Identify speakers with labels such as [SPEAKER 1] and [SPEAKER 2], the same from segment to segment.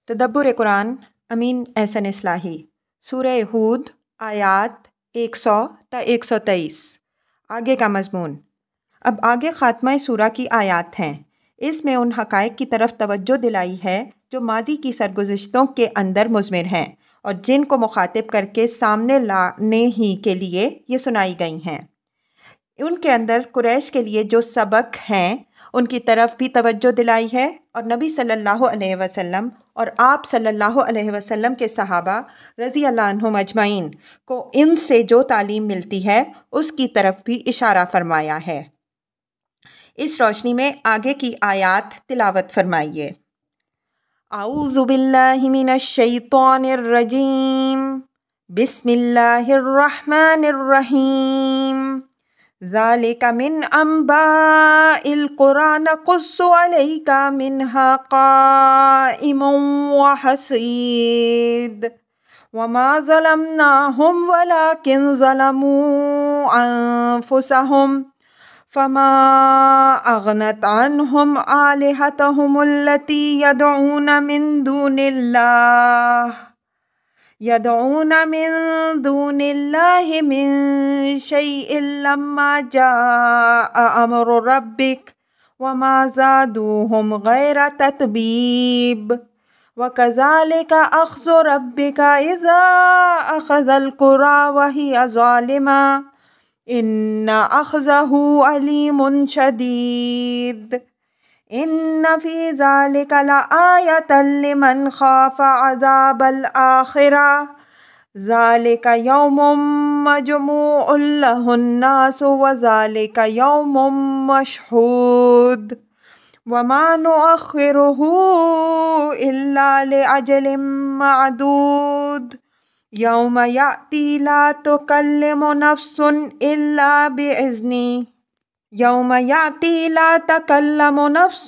[SPEAKER 1] تدبر قرآن امین احسن اصلاحی سورہ ہود آیات 100 تا 123۔ آگے کا مضمون۔ اب آگے خاتمہ سورہ کی آیات ہیں۔ اس میں ان حقائق کی طرف توجہ دلائی ہے جو ماضی کی سرگزشتوں کے اندر مضمر ہیں اور جن کو مخاطب کر کے سامنے لانے ہی کے لیے یہ سنائی گئی ہیں۔ ان کے اندر قریش کے لیے جو سبق ہیں ان کی طرف بھی توجہ دلائی ہے، اور نبی صلی اللہ علیہ وسلم اور آپ صلی اللہ علیہ وسلم کے صحابہ رضی اللہ عنہم اجمعین کو ان سے جو تعلیم ملتی ہے اس کی طرف بھی اشارہ فرمایا ہے۔ اس روشنی میں آگے کی آیات تلاوت فرمائیے۔ اعوذ باللہ من الشیطان الرجیم، بسم اللہ الرحمن الرحیم۔ ذالک من انباء القرى نقص علیک منہا قائم وحصید وما ظلمناہم ولکن ظلموا انفسہم فما اغنت عنہم آلہتہم التی یدعون من دون اللہ من شیء لما جاء امر ربک وما زادوہم غیر تتبیب وکذالک اخذ ربک اذا اخذ القری وہی ظالمہ ان اخذہ علیم شدید ان فی ذلک لآیۃ لمن خاف عذاب الآخرہ ذلک یوم مجموع لہ الناس وذلک یوم مشہود وما نؤخرہ الا لأجل معدود یوم یأتی لا تکلم نفس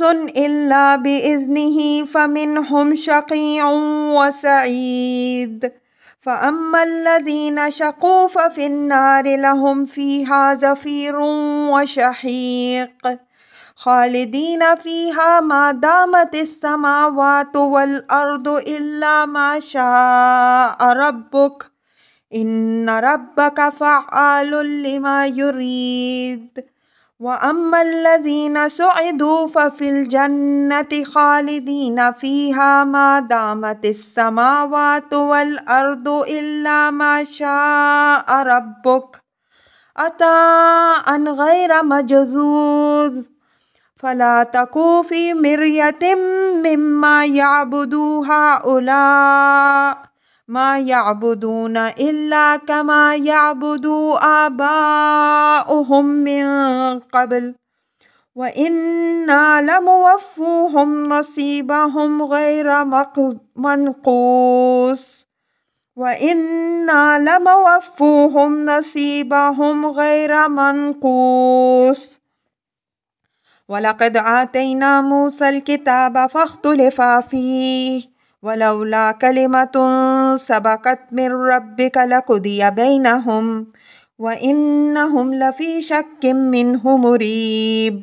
[SPEAKER 1] الا بإذنہ فمنہم شقی وسعید فأما الذین شقوا ففی النار لہم فیہا زفیر وشہیق خالدین فیہا ما دامت السماوات والارض الا ما شاء ربک ان ربک فعال لما یرید وَأَمَّا الَّذِينَ سُعِدُوا فَفِي الْجَنَّةِ خَالِدِينَ فِيهَا مَا دَامَتِ السَّمَاوَاتُ وَالْأَرْضُ إِلَّا مَا شَاءَ رَبُّكَ عَطَاءً غَيْرَ مَجْذُوذٍ فَلَا تَكُ فِي مِرْيَةٍ مِّمَّا يَعْبُدُ هَٰؤُلَاءِ ما يعبدون إلا كما يعبد آباؤهم من قبل وإنا لموفوهم نصيبهم غير منقوص وَلَقَدْ آتَيْنَا مُوسَى الْكِتَابَ فَاخْتُلِفَ فِيهِ وَلَوْلَا كَلِمَةٌ سَبَقَتْ مِنْ رَبِّكَ لَقُضِيَ بَيْنَهُمْ وَإِنَّهُمْ لَفِي شَكٍّ مِّنْهُ مُرِيبٍ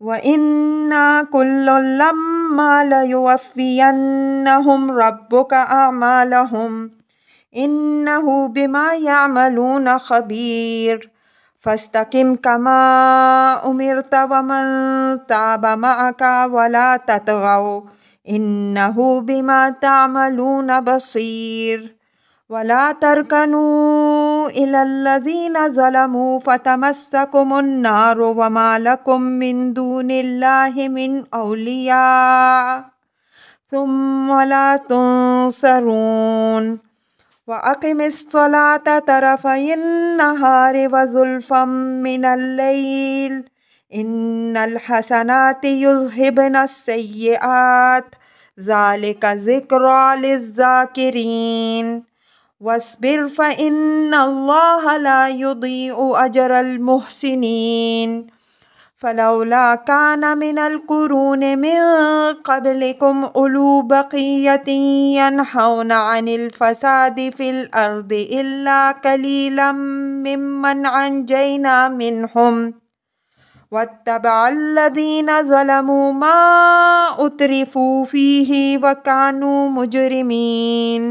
[SPEAKER 1] وَإِنَّا كُلًّا لَمَّا لَيُوَفِّيَنَّهُمْ رَبُّكَ أَعْمَالَهُمْ إِنَّهُ بِمَا يَعْمَلُونَ خَبِيرٌ فَاسْتَقِمْ كَمَا أُمِرْتَ وَمَنْ تَابَ مَعَكَ وَلَا تَطْغَوْا انہ بما تعملون بصیر ولا ترکنوا الی الذین ظلموا فتمسکم النار وما لکم من دون اللہ من اولیاء ثم لا تنصرون وَأَقِمِ الصَّلَاةَ طَرَفَيِ النَّهَارِ وَزُلْفًا مِّنَ اللَّيْلِ إِنَّ الْحَسَنَاتِ يُذْهِبْنَ السَّيِّئَاتِ ذَلِكَ ذِكْرَىٰ لِلذَّاكِرِينَ وَاصْبِرْ فَإِنَّ اللَّهَ لَا يُضِيعُ أَجْرَ الْمُحْسِنِينَ فَلَوْلَا كَانَ مِنَ الْقُرُونِ مِن قَبْلِكُمْ أُولُو بَقِيَّةٍ يَنْهَوْنَ عَنِ الْفَسَادِ فِي الْأَرْضِ إِلَّا قَلِيلًا مِّمَّنْ أَنْجَيْنَا مِنْهُمْ وَاتَّبَعَ الَّذِينَ ظَلَمُوا مَا أُتْرِفُوا فِيهِ وَكَانُوا مُجْرِمِينَ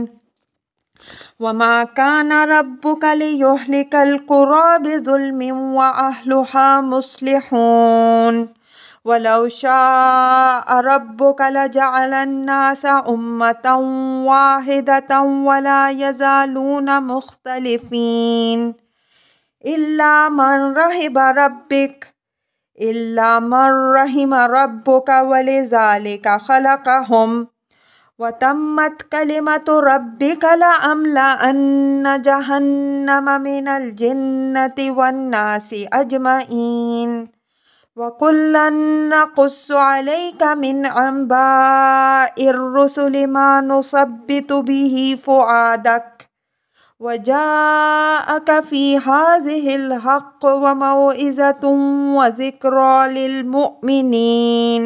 [SPEAKER 1] وَمَا كَانَ رَبُّكَ لِيُهْلِكَ الْقُرَىٰ بِظُلْمٍ وَأَهْلُهَا مُصْلِحُونَ وَلَوْ شَاءَ رَبُّكَ لَجَعَلَ النَّاسَ أُمَّةً وَاحِدَةً وَلَا يَزَالُونَ مُخْتَلِفِينَ إِلَّا مَن رَّحِمَ رَبُّكَ وَلِذَٰلِكَ خَلَقَهُمْ وَتَمَّتْ كَلِمَةُ رَبِّكَ لَأَمْلَأَنَّ جَهَنَّمَ مِنَ الْجِنَّةِ وَالنَّاسِ أَجْمَعِينَ وَكُلًّا نَّقُصُّ عَلَيْكَ مِنْ أَنبَاءِ الرُّسُلِ مَا نُثَبِّتُ بِهِ فُؤَادَكَ وَجَاءَكَ فِي هَٰذِهِ الْحَقُّ وَمَوْعِظَةٌ وَذِكْرَىٰ لِلْمُؤْمِنِينَ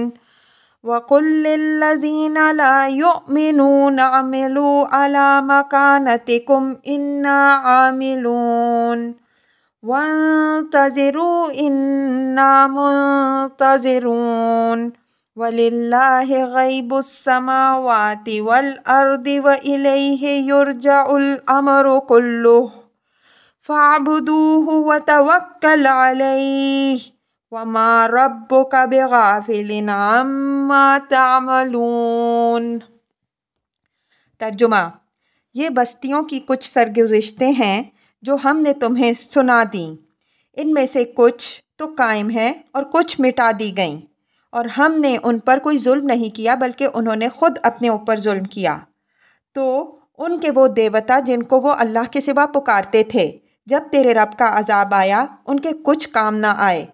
[SPEAKER 1] وَقُل لِّلَّذِينَ لَا يُؤْمِنُونَ اعْمَلُوا عَلَىٰ مَكَانَتِكُمْ إِنَّا عَامِلُونَ وَانتَظِرُوا إِنَّا مُنتَظِرُونَ وَلِلَّهِ غَيْبُ السَّمَاوَاتِ وَالْأَرْضِ وَإِلَيْهِ يُرْجَعُ الْأَمْرُ كُلُّهُ فَاعْبُدُوهُ وَتَوَكَّلْ عَلَيْهِ وَمَا رَبُّكَ بِغَافِلٍ عَمَّا تَعْمَلُونَ۔ ترجمہ: یہ بستیوں کی کچھ سرگزشتیں ہیں جو ہم نے تمہیں سنا دیں، ان میں سے کچھ تو قائم ہیں اور کچھ مٹا دی گئیں، اور ہم نے ان پر کوئی ظلم نہیں کیا بلکہ انہوں نے خود اپنے اوپر ظلم کیا۔ تو ان کے وہ دیوتا جن کو وہ اللہ کے سوا پکارتے تھے، جب تیرے رب کا عذاب آیا ان کے کچھ کام نہ آئے،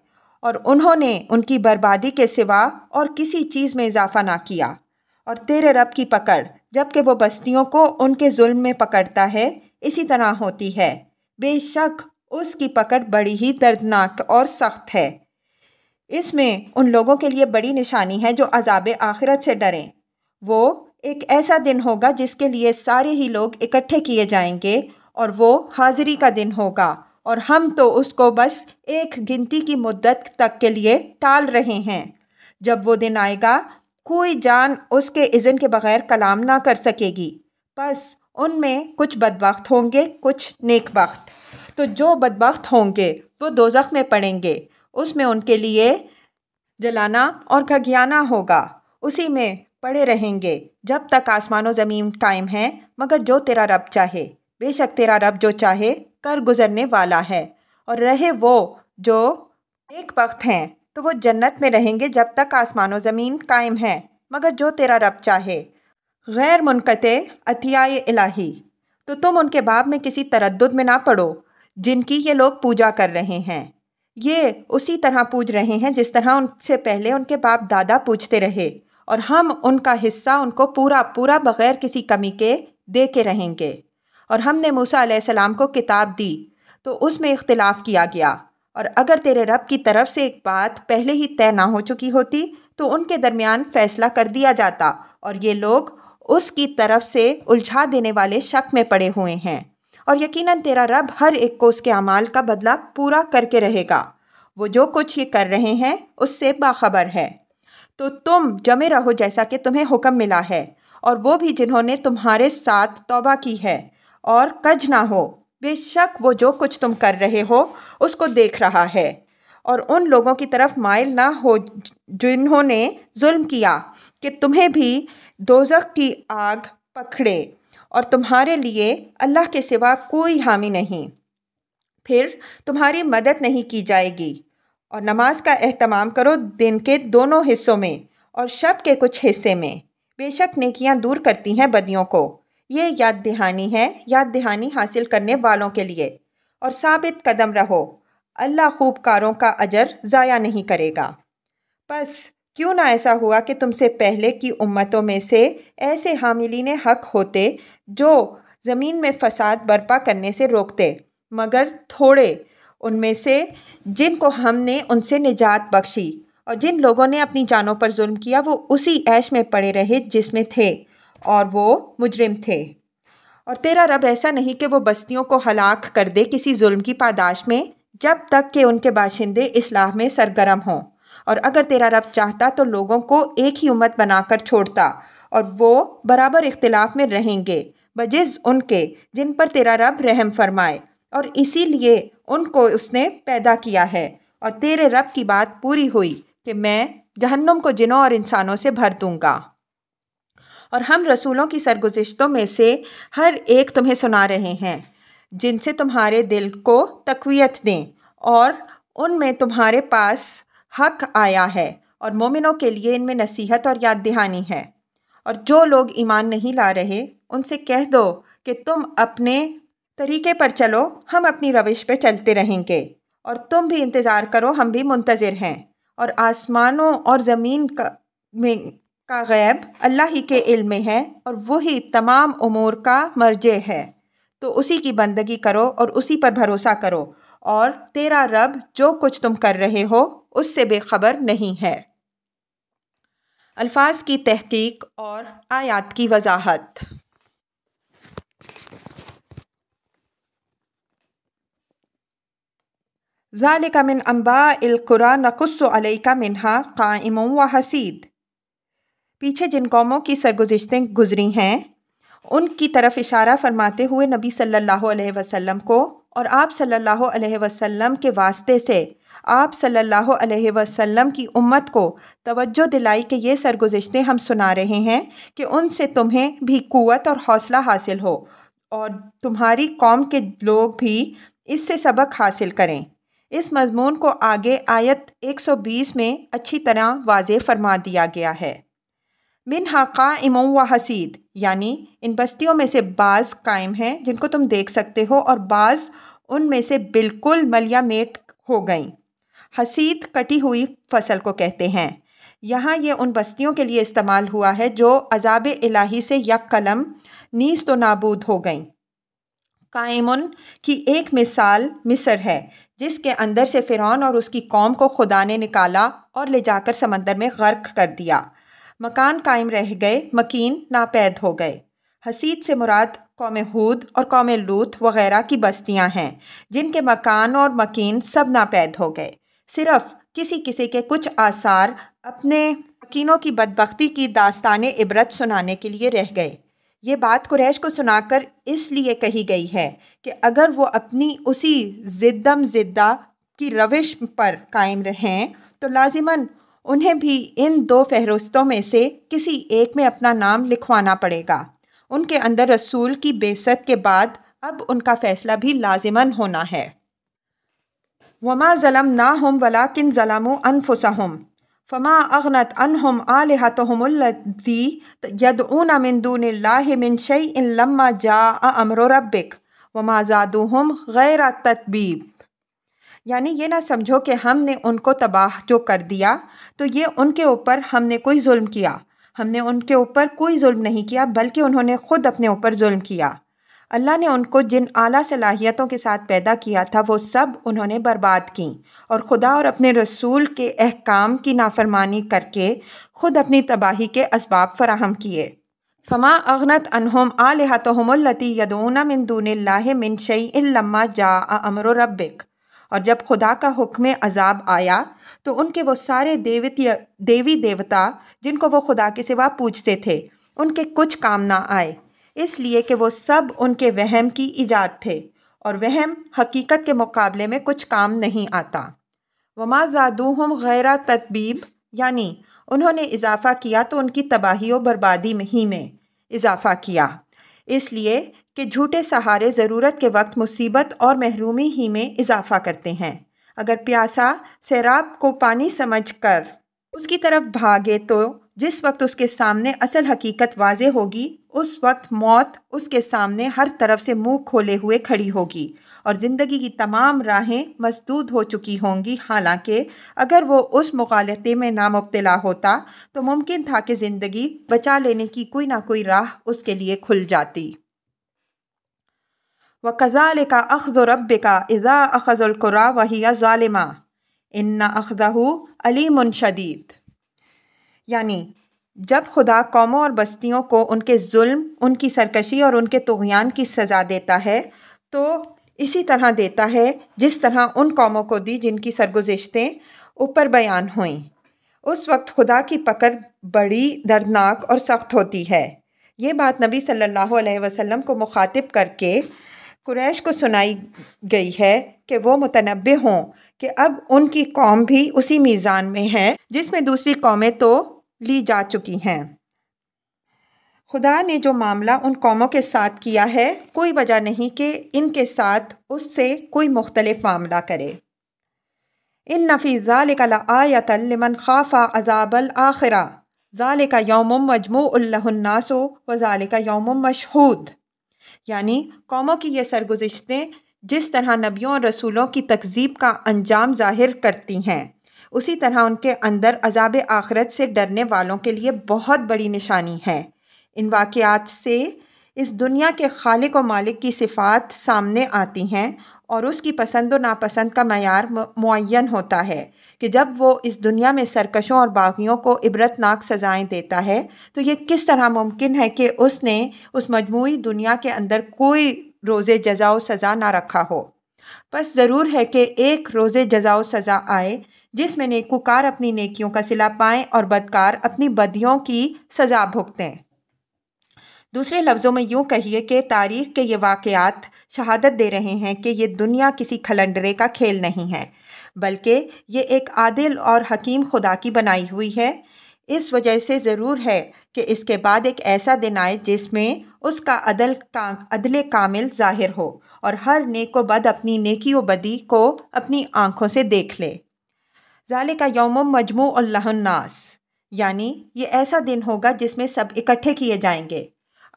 [SPEAKER 1] اور انہوں نے ان کی بربادی کے سوا اور کسی چیز میں اضافہ نہ کیا۔ اور تیرے رب کی پکڑ جب کہ وہ بستیوں کو ان کے ظلم میں پکڑتا ہے اسی طرح ہوتی ہے، بے شک اس کی پکڑ بڑی ہی دردناک اور سخت ہے۔ اس میں ان لوگوں کے لیے بڑی نشانی ہے جو عذاب آخرت سے ڈریں۔ وہ ایک ایسا دن ہوگا جس کے لیے سارے ہی لوگ اکٹھے کیے جائیں گے، اور وہ حاضری کا دن ہوگا، اور ہم تو اس کو بس ایک گنتی کی مدت تک کے لیے ٹال رہے ہیں۔ جب وہ دن آئے گا کوئی جان اس کے اذن کے بغیر کلام نہ کر سکے گی، بس ان میں کچھ بدبخت ہوں گے کچھ نیک بخت۔ تو جو بدبخت ہوں گے وہ دوزخ میں پڑیں گے، اس میں ان کے لیے جلانا اور گھگیانا ہوگا، اسی میں پڑے رہیں گے جب تک آسمان و زمین قائم ہیں، مگر جو تیرا رب چاہے۔ بے شک تیرا رب جو چاہے کر گزرنے والا ہے۔ اور رہے وہ جو نیک بخت ہیں تو وہ جنت میں رہیں گے جب تک آسمان و زمین قائم ہیں، مگر جو تیرا رب چاہے۔ غیر منقطع عطیہ الہی۔ تو تم ان کے باب میں کسی تردد میں نہ پڑو جن کی یہ لوگ پوجا کر رہے ہیں۔ یہ اسی طرح پوج رہے ہیں جس طرح ان سے پہلے ان کے باپ دادا پوجتے رہے، اور ہم ان کا حصہ ان کو پورا پورا بغیر کسی کمی کے دے کے رہیں گے۔ اور ہم نے موسیٰ علیہ السلام کو کتاب دی تو اس میں اختلاف کیا گیا، اور اگر تیرے رب کی طرف سے ایک بات پہلے ہی طے نہ ہو چکی ہوتی تو ان کے درمیان فیصلہ کر دیا جاتا، اور یہ لوگ اس کی طرف سے الجھا دینے والے شک میں پڑے ہوئے ہیں۔ اور یقیناً تیرا رب ہر ایک کو اس کے اعمال کا بدلہ پورا کر کے رہے گا، وہ جو کچھ یہ کر رہے ہیں اس سے باخبر ہے۔ تو تم جمے رہو جیسا کہ تمہیں حکم ملا ہے، اور وہ بھی جنہوں نے تمہارے ساتھ توبہ کی ہے، اور کج نہ ہو، بے شک وہ جو کچھ تم کر رہے ہو اس کو دیکھ رہا ہے۔ اور ان لوگوں کی طرف مائل نہ ہو جنہوں نے ظلم کیا کہ تمہیں بھی دوزخ کی آگ پکڑے، اور تمہارے لیے اللہ کے سوا کوئی حامی نہیں، پھر تمہاری مدد نہیں کی جائے گی۔ اور نماز کا اہتمام کرو دن کے دونوں حصوں میں اور شب کے کچھ حصے میں، بے شک نیکیاں دور کرتی ہیں بدیوں کو۔ یہ یاد دہانی ہے یاد دہانی حاصل کرنے والوں کے لیے، اور ثابت قدم رہو، اللہ خوب کاروں کا اجر ضائع نہیں کرے گا۔ پس کیوں نہ ایسا ہوا کہ تم سے پہلے کی امتوں میں سے ایسے حاملین حق ہوتے جو زمین میں فساد برپا کرنے سے روکتے، مگر تھوڑے ان میں سے جن کو ہم نے ان سے نجات بخشی، اور جن لوگوں نے اپنی جانوں پر ظلم کیا وہ اسی عیش میں پڑے رہے جس میں تھے، اور وہ مجرم تھے۔ اور تیرا رب ایسا نہیں کہ وہ بستیوں کو ہلاک کر دے کسی ظلم کی پاداش میں جب تک کہ ان کے باشندے اصلاح میں سرگرم ہوں، اور اگر تیرا رب چاہتا تو لوگوں کو ایک ہی امت بنا کر چھوڑتا اور وہ برابر اختلاف میں رہیں گے بجز ان کے جن پر تیرا رب رحم فرمائے، اور اسی لیے ان کو اس نے پیدا کیا ہے۔ اور تیرے رب کی بات پوری ہوئی کہ میں جہنم کو جنوں اور انسانوں سے بھر دوں گا۔ اور ہم رسولوں کی سرگزشتوں میں سے ہر ایک تمہیں سنا رہے ہیں جن سے تمہارے دل کو تقویت دیں، اور ان میں تمہارے پاس حق آیا ہے، اور مومنوں کے لیے ان میں نصیحت اور یاد دہانی ہے۔ اور جو لوگ ایمان نہیں لا رہے ان سے کہہ دو کہ تم اپنے طریقے پر چلو، ہم اپنی روش پہ چلتے رہیں گے، اور تم بھی انتظار کرو، ہم بھی منتظر ہیں۔ اور آسمانوں اور زمین کا غیب اللہ ہی کے علم میں ہے، اور وہی تمام امور کا مرجع ہے، تو اسی کی بندگی کرو اور اسی پر بھروسہ کرو، اور تیرا رب جو کچھ تم کر رہے ہو اس سے بے خبر نہیں ہے۔ الفاظ کی تحقیق اور آیات کی وضاحت۔ ذَلِكَ مِنْ أَنْبَاءِ الْقُرَىٰ نَقُصُّ عَلَيْكَ مِنْهَا قَائِمٌ وَحَصِيدٌ۔ پیچھے جن قوموں کی سرگزشتیں گزری ہیں ان کی طرف اشارہ فرماتے ہوئے نبی صلی اللہ علیہ وسلم کو اور آپ صلی اللہ علیہ وسلم کے واسطے سے آپ صلی اللہ علیہ وسلم کی امت کو توجہ دلائی کہ یہ سرگزشتیں ہم سنا رہے ہیں کہ ان سے تمہیں بھی قوت اور حوصلہ حاصل ہو، اور تمہاری قوم کے لوگ بھی اس سے سبق حاصل کریں۔ اس مضمون کو آگے آیت 120 میں اچھی طرح واضح فرما دیا گیا ہے۔ منہا قائم و حسید، یعنی ان بستیوں میں سے بعض قائم ہیں جن کو تم دیکھ سکتے ہو، اور بعض ان میں سے بالکل ملیا میٹ ہو گئیں۔ حسید کٹی ہوئی فصل کو کہتے ہیں۔ یہاں یہ ان بستیوں کے لیے استعمال ہوا ہے جو عذاب الہی سے یک قلم نیست و نابود ہو گئیں۔ قائمن کی ایک مثال مصر ہے جس کے اندر سے فرعون اور اس کی قوم کو خدا نے نکالا اور لے جا کر سمندر میں غرق کر دیا۔ مکان قائم رہ گئے، مکین ناپید ہو گئے۔ حسید سے مراد قوم ہود اور قوم لوط وغیرہ کی بستیاں ہیں جن کے مکان اور مکین سب ناپید ہو گئے، صرف کسی کسی کے کچھ آثار اپنے مکینوں کی بدبختی کی داستان عبرت سنانے کے لیے رہ گئے۔ یہ بات قریش کو سنا کر اس لیے کہی گئی ہے کہ اگر وہ اپنی اسی ضدم زدہ کی روش پر قائم رہیں تو لازماً انہیں بھی ان دو فہرستوں میں سے کسی ایک میں اپنا نام لکھوانا پڑے گا۔ ان کے اندر رسول کی بعثت کے بعد اب ان کا فیصلہ بھی لازماً ہونا ہے۔ وَمَا ظَلَمْنَاهُمْ وَلَٰكِنْ ظَلَمُوا أَنفُسَهُمْ فَمَا أَغْنَتْ عَنْهُمْ آلِهَتُهُمُ الَّتِي يَدْعُونَ مِن دُونِ اللَّهِ مِن شَيْءٍ لَمَّا جَاءَ أَمْرُ رَبِّكَ وَمَا زَادُوهُمْ غَيْرَ تَتْبِيبٍ، یعنی یہ نہ سمجھو کہ ہم نے ان کو تباہ جو کر دیا تو یہ ان کے اوپر ہم نے کوئی ظلم کیا۔ ہم نے ان کے اوپر کوئی ظلم نہیں کیا بلکہ انہوں نے خود اپنے اوپر ظلم کیا۔ اللہ نے ان کو جن اعلیٰ صلاحیتوں کے ساتھ پیدا کیا تھا وہ سب انہوں نے برباد کیں، اور خدا اور اپنے رسول کے احکام کی نافرمانی کر کے خود اپنی تباہی کے اسباب فراہم کیے۔ فما اغنت عنہم آلہتہم التی یدعون من دون اللہ من شیء لما جاء امر ربک، اور جب خدا کا حکم عذاب آیا تو ان کے وہ سارے دیوی دیوتا جن کو وہ خدا کے سوا پوجتے تھے ان کے کچھ کام نہ آئے، اس لیے کہ وہ سب ان کے وہم کی ایجاد تھے، اور وہم حقیقت کے مقابلے میں کچھ کام نہیں آتا۔ وما زادوہم غیر تتبیب، یعنی انہوں نے اضافہ کیا تو ان کی تباہی و بربادی ہی میں اضافہ کیا، اس لیے کہ جھوٹے سہارے ضرورت کے وقت مصیبت اور محرومی ہی میں اضافہ کرتے ہیں۔ اگر پیاسا سیراب کو پانی سمجھ کر اس کی طرف بھاگے تو جس وقت اس کے سامنے اصل حقیقت واضح ہوگی اس وقت موت اس کے سامنے ہر طرف سے منہ کھولے ہوئے کھڑی ہوگی، اور زندگی کی تمام راہیں مسدود ہو چکی ہوں گی، حالانکہ اگر وہ اس مغالطے میں نہ مبتلا ہوتا تو ممکن تھا کہ زندگی بچا لینے کی کوئی نہ کوئی راہ اس کے لیے کھل جاتی۔ وَكَذَلِكَ أَخْذُ رَبِّكَ إِذَا أَخَذَ الْقُرَىٰ وَهِيَ ظَالِمَةٌ إِنَّ أَخْذَهُ عَلِيمٌ شَدِيدٌ، یعنی جب خدا قوموں اور بستیوں کو ان کے ظلم، ان کی سرکشی اور ان کے طغیان کی سزا دیتا ہے تو اسی طرح دیتا ہے جس طرح ان قوموں کو دی جن کی سرگزشتیں اوپر بیان ہوئیں۔ اس وقت خدا کی پکڑ بڑی دردناک اور سخت ہوتی ہے۔ یہ بات نبی صلی اللہ علیہ وسلم کو مخاطب کر کے قریش کو سنائی گئی ہے کہ وہ متنبہ ہوں کہ اب ان کی قوم بھی اسی میزان میں ہے جس میں دوسری قومیں تو لی جا چکی ہیں۔ خدا نے جو معاملہ ان قوموں کے ساتھ کیا ہے، کوئی وجہ نہیں کہ ان کے ساتھ اس سے کوئی مختلف معاملہ کرے۔ إِنَّ فِي ذَلِكَ لَآيَةً لِمَنْ خَافَ عَذَابَ الْآخِرَةِ ذَلِكَ يَوْمٌ مَجْمُوعٌ لَهُ النَّاسُ وَذَلِكَ يَوْمٌ مَشْهُودٌ، یعنی قوموں کی یہ سرگزشتیں جس طرح نبیوں اور رسولوں کی تکذیب کا انجام ظاہر کرتی ہیں، اسی طرح ان کے اندر عذاب آخرت سے ڈرنے والوں کے لیے بہت بڑی نشانی ہے۔ ان واقعات سے اس دنیا کے خالق و مالک کی صفات سامنے آتی ہیں اور اس کی پسند و ناپسند کا معیار معین ہوتا ہے کہ جب وہ اس دنیا میں سرکشوں اور باغیوں کو عبرتناک سزائیں دیتا ہے تو یہ کس طرح ممکن ہے کہ اس نے اس مجموعی دنیا کے اندر کوئی روز جزا و سزا نہ رکھا ہو۔ بس ضرور ہے کہ ایک روز جزا و سزا آئے جس میں نیکوکار اپنی نیکیوں کا صلہ پائیں اور بدکار اپنی بدیوں کی سزا بھگتیں۔ دوسرے لفظوں میں یوں کہیے کہ تاریخ کے یہ واقعات شہادت دے رہے ہیں کہ یہ دنیا کسی کھلنڈرے کا کھیل نہیں ہے، بلکہ یہ ایک عادل اور حکیم خدا کی بنائی ہوئی ہے۔ اس وجہ سے ضرور ہے کہ اس کے بعد ایک ایسا دن آئے جس میں اس کا عدل کامل ظاہر ہو اور ہر نیک و بد اپنی نیکی و بدی کو اپنی آنکھوں سے دیکھ لے۔ ذالک یوم مجموع لہ الناس، یعنی یہ ایسا دن ہوگا جس میں سب اکٹھے کیے جائیں گے،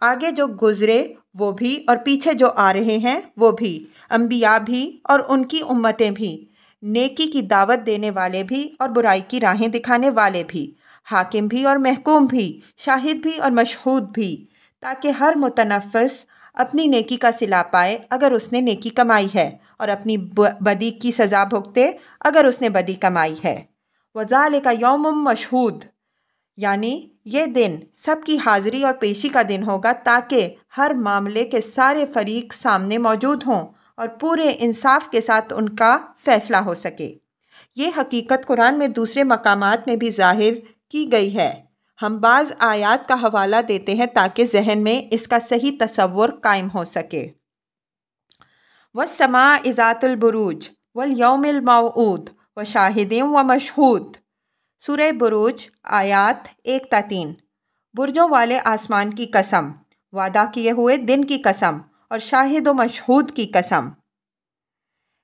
[SPEAKER 1] آگے جو گزرے وہ بھی اور پیچھے جو آ رہے ہیں وہ بھی، انبیاء بھی اور ان کی امتیں بھی، نیکی کی دعوت دینے والے بھی اور برائی کی راہیں دکھانے والے بھی، حاکم بھی اور محکوم بھی، شاہد بھی اور مشہود بھی، تاکہ ہر متنفس اپنی نیکی کا صلہ پائے اگر اس نے نیکی کمائی ہے اور اپنی بدی کی سزا بھگتے اگر اس نے بدی کمائی ہے۔ وَذَلِكَ يَوْمٌ مَشْهُودٌ، یعنی یہ دن سب کی حاضری اور پیشی کا دن ہوگا تاکہ ہر معاملے کے سارے فریق سامنے موجود ہوں اور پورے انصاف کے ساتھ ان کا فیصلہ ہو سکے۔ یہ حقیقت قرآن میں دوسرے مقامات میں بھی ظاہر کی گئی ہے۔ ہم بعض آیات کا حوالہ دیتے ہیں تاکہ ذہن میں اس کا صحیح تصور قائم ہو سکے۔ وَالسَّمَاءِ ذَاتِ الْبُرُوجِ وَالْيَوْمِ الْمَوْعُودِ وَشَاهِدٍ وَمَشْهُودٍ، سورہ بروج آیات 1-3۔ برجوں والے آسمان کی قسم، وعدہ کیے ہوئے دن کی قسم اور شاہد و مشہود کی قسم۔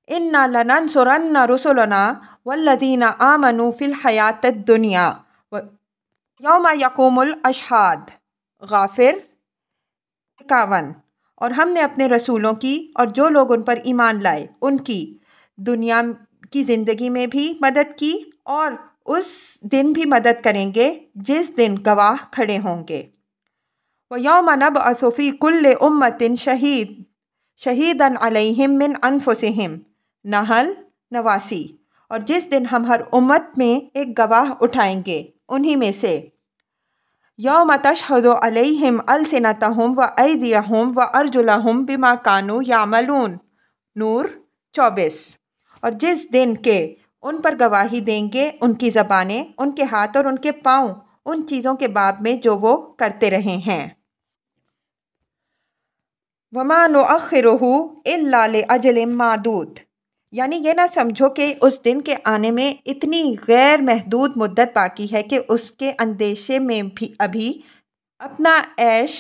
[SPEAKER 1] اِنَّا لَنَنْصُرَنَّ رُسُلَنَا وَالَّذِينَ آمَنُوا فِي الْحَيَاةِ الدُّنْيَا یوم یقوم الاشہاد، غافر 51۔ اور ہم نے اپنے رسولوں کی اور جو لوگ ان پر ایمان لائے ان کی دنیا کی زندگی میں بھی مدد کی اور اس دن بھی مدد کریں گے جس دن گواہ کھڑے ہوں گے۔ وَيَوْمَ نَبْعَثُ فِي كُلِّ أُمَّةٍ شَهِيدًا عَلَيْهِمْ مِنْ أَنفُسِهِمْ، نحل 89۔ اور جس دن ہم ہر امت میں ایک گواہ اٹھائیں گے انہی میں سے۔ یوم تشہد علیہم السنتہم وایدیہم وارجلہم بما کانوا یعملون، نور 24۔ اور جس دن کے ان پر گواہی دیں گے ان کی زبانیں، ان کے ہاتھ اور ان کے پاؤں ان چیزوں کے باب میں جو وہ کرتے رہے ہیں۔ وما نؤخرہ الا لاجل معدود، یعنی یہ نہ سمجھو کہ اس دن کے آنے میں اتنی غیر محدود مدت باقی ہے کہ اس کے اندیشے میں بھی ابھی اپنا عیش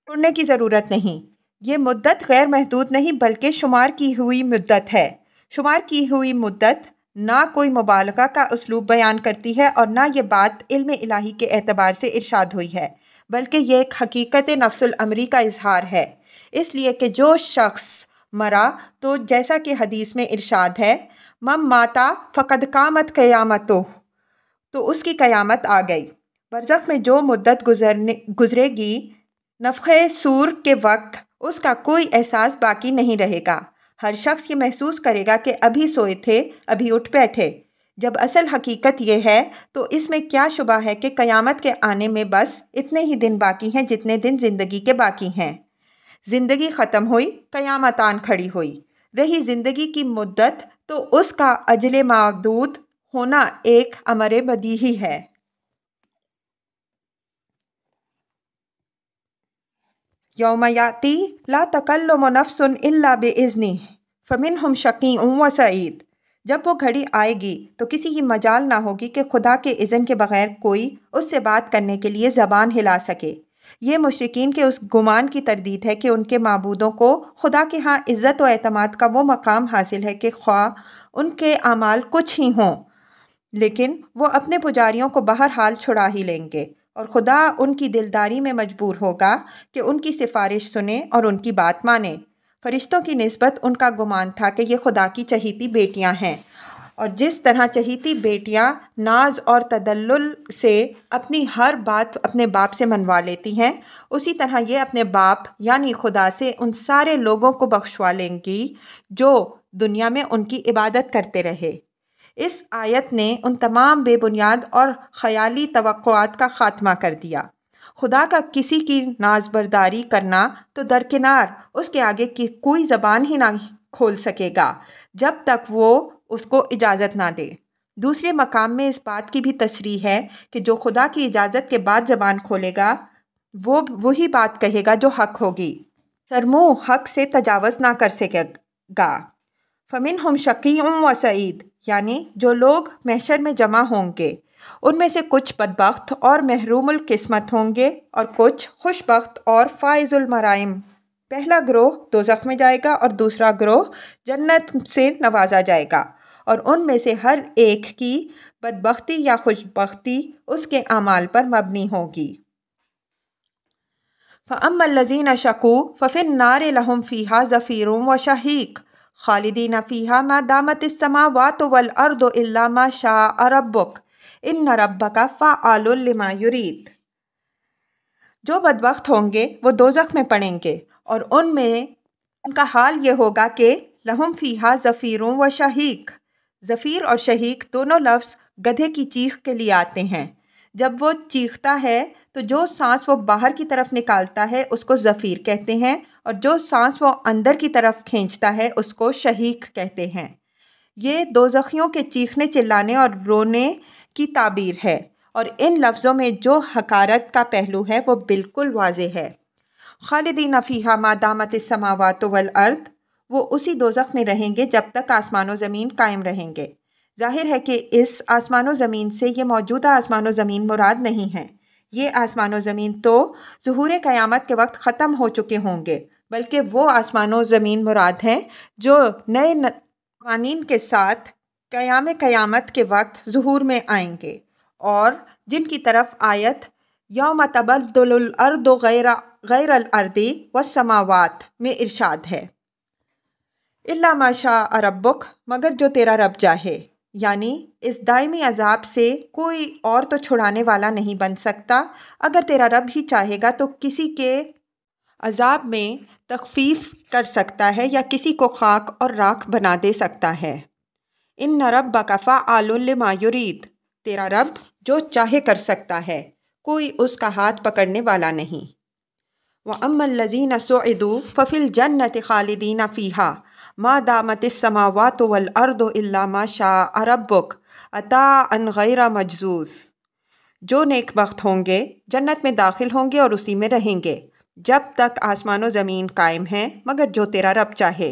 [SPEAKER 1] چھوڑنے کی ضرورت نہیں۔ یہ مدت غیر محدود نہیں بلکہ شمار کی ہوئی مدت ہے۔ شمار کی ہوئی مدت نہ کوئی مبالغہ کا اسلوب بیان کرتی ہے اور نہ یہ بات علم الہی کے اعتبار سے ارشاد ہوئی ہے، بلکہ یہ ایک حقیقت نفس الامری کا اظہار ہے، اس لیے کہ جو شخص مرا تو جیسا کہ حدیث میں ارشاد ہے مم ماتا فقد قامت قیامتہ، تو اس کی قیامت آ گئی۔ برزخ میں جو مدت گزرے گی نفخہ صور کے وقت اس کا کوئی احساس باقی نہیں رہے گا۔ ہر شخص یہ محسوس کرے گا کہ ابھی سوئے تھے ابھی اٹھ بیٹھے، جب اصل حقیقت یہ ہے تو اس میں کیا شبہ ہے کہ قیامت کے آنے میں بس اتنے ہی دن باقی ہیں جتنے دن زندگی کے باقی ہیں۔ زندگی ختم ہوئی، قیامت آن کھڑی ہوئی۔ رہی زندگی کی مدت تو اس کا اجل معدود ہونا ایک امر بدیہی ہے۔ یوم یاتی لا تکلم نفس الا باذنہ فمنہم شقی و سعید۔ جب وہ گھڑی آئے گی تو کسی کی مجال نہ ہوگی کہ خدا کے اذن کے بغیر کوئی اس سے بات کرنے کے لیے زبان ہلا سکے۔ یہ مشرکین کے اس گمان کی تردید ہے کہ ان کے معبودوں کو خدا کے ہاں عزت و اعتماد کا وہ مقام حاصل ہے کہ خواہ ان کے اعمال کچھ ہی ہوں لیکن وہ اپنے پجاریوں کو بہرحال چھڑا ہی لیں گے، اور خدا ان کی دلداری میں مجبور ہوگا کہ ان کی سفارش سنے اور ان کی بات مانے۔ فرشتوں کی نسبت ان کا گمان تھا کہ یہ خدا کی چہیتی بیٹیاں ہیں، اور جس طرح چہیتی بیٹیاں ناز اور تدلل سے اپنی ہر بات اپنے باپ سے منوا لیتی ہیں، اسی طرح یہ اپنے باپ یعنی خدا سے ان سارے لوگوں کو بخشوا لیں گی جو دنیا میں ان کی عبادت کرتے رہے۔ اس آیت نے ان تمام بے بنیاد اور خیالی توقعات کا خاتمہ کر دیا۔ خدا کا کسی کی ناز برداری کرنا تو درکنار، اس کے آگے کی کوئی زبان ہی نہ کھول سکے گا جب تک وہ اس کو اجازت نہ دے۔ دوسرے مقام میں اس بات کی بھی تصریح ہے کہ جو خدا کی اجازت کے بعد زبان کھولے گا وہ وہی بات کہے گا جو حق ہوگی، سرمو حق سے تجاوز نہ کر سکے گا۔ فمنہم شقی و سعید، یعنی جو لوگ محشر میں جمع ہوں گے ان میں سے کچھ بدبخت اور محروم القسمت ہوں گے اور کچھ خوش بخت اور فائز المرائم۔ پہلا گروہ دوزخ میں جائے گا اور دوسرا گروہ جنت سے نوازا جائے گا، اور ان میں سے ہر ایک کی بدبختی یا خوش بختی اس کے اعمال پر مبنی ہوگی۔ فَأَمَّا الَّذِينَ شَقُوا فَفِي النَّارِ لَهُمْ فِيهَا زَفِيرٌ وَشَهِيقٌ خَالِدِينَ فِيهَا مَا دَامَتِ السَّمَاوَاتُ وَالْأَرْضُ إِلَّا مَا شَاءَ رَبُّكَ إِنَّ رَبَّكَ فَعَّالٌ لِمَا يُرِيدُ۔ جو بدبخت ہوں گے وہ دوزخ میں پڑیں گے، اور ان کا حال یہ ہوگا کہ لَهُمْ فِيهَا زَفِيرٌ وَشَهِيقٌ۔ زفیر اور شہیق دونوں لفظ گدھے کی چیخ کے لیے آتے ہیں۔ جب وہ چیختا ہے تو جو سانس وہ باہر کی طرف نکالتا ہے اس کو زفیر کہتے ہیں، اور جو سانس وہ اندر کی طرف کھینچتا ہے اس کو شہیق کہتے ہیں۔ یہ دوزخیوں کے چیخنے چلانے اور رونے کی تعبیر ہے، اور ان لفظوں میں جو حقارت کا پہلو ہے وہ بالکل واضح ہے۔ خالدین فیہا ما دامت السماوات والارض، وہ اسی دوزخ میں رہیں گے جب تک آسمان و زمین قائم رہیں گے۔ ظاہر ہے کہ اس آسمان و زمین سے یہ موجودہ آسمان و زمین مراد نہیں ہے۔ یہ آسمان و زمین تو ظہور قیامت کے وقت ختم ہو چکے ہوں گے، بلکہ وہ آسمان و زمین مراد ہیں جو نئے قوانین کے ساتھ قیامت کے وقت ظہور میں آئیں گے، اور جن کی طرف آیت یوم تبدل الارض غیر الارض والسماوات میں ارشاد ہے۔ الا ما شاء ربک، مگر جو تیرا رب چاہے، یعنی اس دائمی عذاب سے کوئی اور تو چھڑانے والا نہیں بن سکتا۔ اگر تیرا رب ہی چاہے گا تو کسی کے عذاب میں تخفیف کر سکتا ہے یا کسی کو خاک اور راکھ بنا دے سکتا ہے۔ ان ربک فعال لما یرید، تیرا رب جو چاہے کر سکتا ہے، کوئی اس کا ہاتھ پکڑنے والا نہیں۔ وَأَمَّا الَّذِينَ سُعِدُوا فَفِي الْجَنَّةِ خَالِدِينَ فِيهَا مَا دَامَتِ السَّمَاوَاتُ وَالْأَرْضُ إِلَّا مَا شَاءَ رَبُّكَ عَطَاءً غَيْرَ مَجْزُوزٍ۔ جو نیک بخت ہوں گے جنت میں داخل ہوں گے اور اسی میں رہیں گے جب تک آسمان و زمین قائم ہیں، مگر جو تیرا رب چاہے۔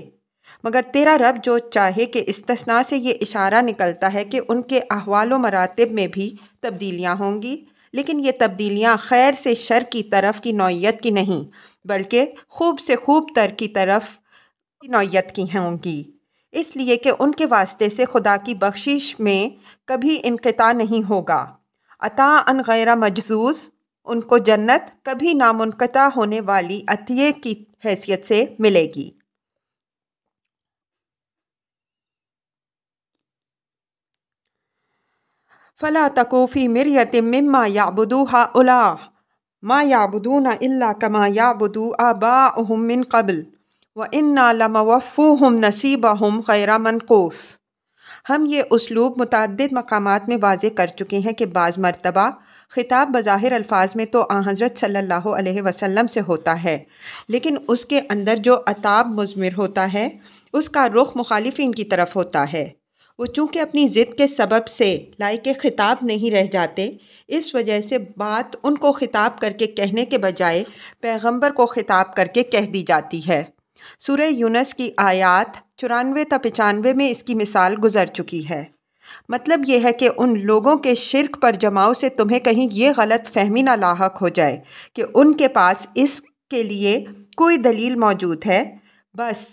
[SPEAKER 1] مگر تیرا رب جو چاہے کے استثناء سے یہ اشارہ نکلتا ہے کہ ان کے احوال و مراتب میں بھی تبدیلیاں ہوں گی، لیکن یہ تبدیلیاں خیر سے شر کی طرف کی نوعیت کی نہیں بلکہ خوب سے خوب تر کی طرف کی نوعیت کی ہوں گی، اس لیے کہ ان کے واسطے سے خدا کی بخشش میں کبھی انقطاع نہیں ہوگا۔ عطاءً غیر مجزوز، ان کو جنت کبھی نامنقطع ہونے والی عطیے کی حیثیت سے ملے گی۔ فَلَا تَكُ فِي مِرْيَةٍ مِّمَّا يَعْبُدُ هَٰؤُلَاءِ مَا يَعْبُدُونَ إِلَّا كَمَا يَعْبُدُ آبَاؤُهُم مِّن قَبْلُ وَإِنَّا لَمُوَفُّوهُمْ نَصِيبَهُمْ غَيْرَ مَنقُوصٍ۔ ہم یہ اسلوب متعدد مقامات میں واضح کر چکے ہیں کہ بعض مرتبہ خطاب بظاہر الفاظ میں تو حضرت صلی اللہ علیہ وسلم سے ہوتا ہے، لیکن اس کے اندر جو عتاب مضمر ہوتا ہے اس کا رخ مخالفین کی طرف ہوتا ہے۔ وہ چونکہ اپنی ضد کے سبب سے لائق خطاب نہیں رہ جاتے، اس وجہ سے بات ان کو خطاب کر کے کہنے کے بجائے پیغمبر کو خطاب کر کے کہہ دی جاتی ہے۔ سورہ یونس کی آیات 94 تا 95 میں اس کی مثال گزر چکی ہے۔ مطلب یہ ہے کہ ان لوگوں کے شرک پر جماؤ سے تمہیں کہیں یہ غلط فہمی نہ لاحق ہو جائے کہ ان کے پاس اس کے لیے کوئی دلیل موجود ہے۔ بس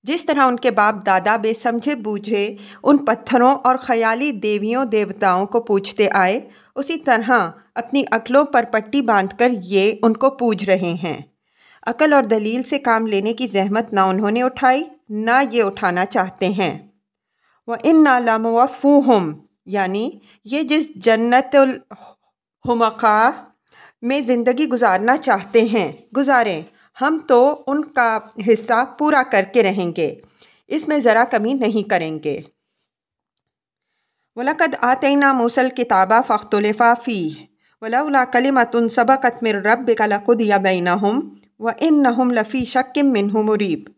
[SPEAKER 1] جس طرح ان کے باپ دادا بے سمجھے بوجھے ان پتھروں اور خیالی دیویوں دیوتاؤں کو پوجتے آئے، اسی طرح اپنی عقلوں پر پٹی باندھ کر یہ ان کو پوج رہے ہیں۔ عقل اور دلیل سے کام لینے کی زحمت نہ انہوں نے اٹھائی، نہ یہ اٹھانا چاہتے ہیں۔ وَإِنَّا لَمُوَفُّوهُمْ، یعنی یہ جس جنت الحمقاء میں زندگی گزارنا چاہتے ہیں گزاریں، ہم تو ان کا حصہ پورا کر کے رہیں گے، اس میں ذرا کمی نہیں کریں گے۔ وَلَقَدْ آتَيْنَا مُوسَى الْكِتَابَ فَاخْتُلِفَ فِيهِ وَلَوْلَا كَلِمَةٌ سَبَقَتْ مِنْ رَبِّكَ لَقُضِيَ بَيْنَهُمْ وَإِنَّهُمْ لَفِي شَكٍّ مِّنْهُ مُرِيبٍ۔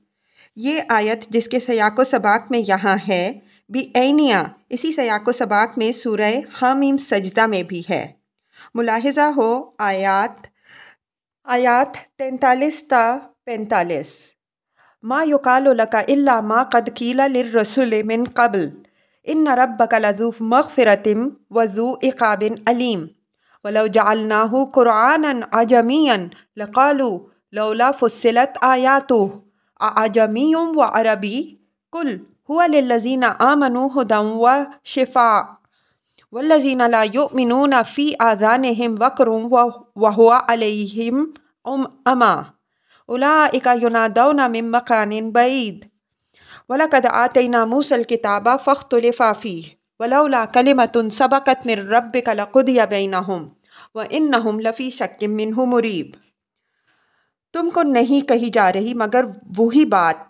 [SPEAKER 1] یہ آیت جس کے سیاق و سباق میں یہاں ہے، بھی عینیہ اسی سیاق و سباق میں سورہ حامیم سجدہ میں بھی ہے۔ ملاحظہ ہو آیات 43 تا 45۔ ما یقال لک الا ما قد قیل للرسل من قبل ان ربک لذو مغفرۃ وذو عقاب علیم ولو جعلناہ قرآنا عجمیا لقالوا لولا فصلت آیاتہ اعجمی وعربی قل هو للذین آمنوا ھدی وشفاء والذین لا یؤمنون فی آذانہم وقر وہو علیہم عمی اولئک ینادون من مکان بعید وَلَقَدْ آتَيْنَا مُوسَى الْكِتَابَ فَاخْتُلِفَ فِيهِ وَلَوْلَا كَلِمَةٌ سَبَقَتْ مِنْ رَبِّكَ لَقُضِيَ بَيْنَهُمْ وَإِنَّهُمْ لَفِي شَكٍّ مِّنْهُ مُرِيبٍ۔ تم کو نہیں کہی جا رہی مگر وہی بات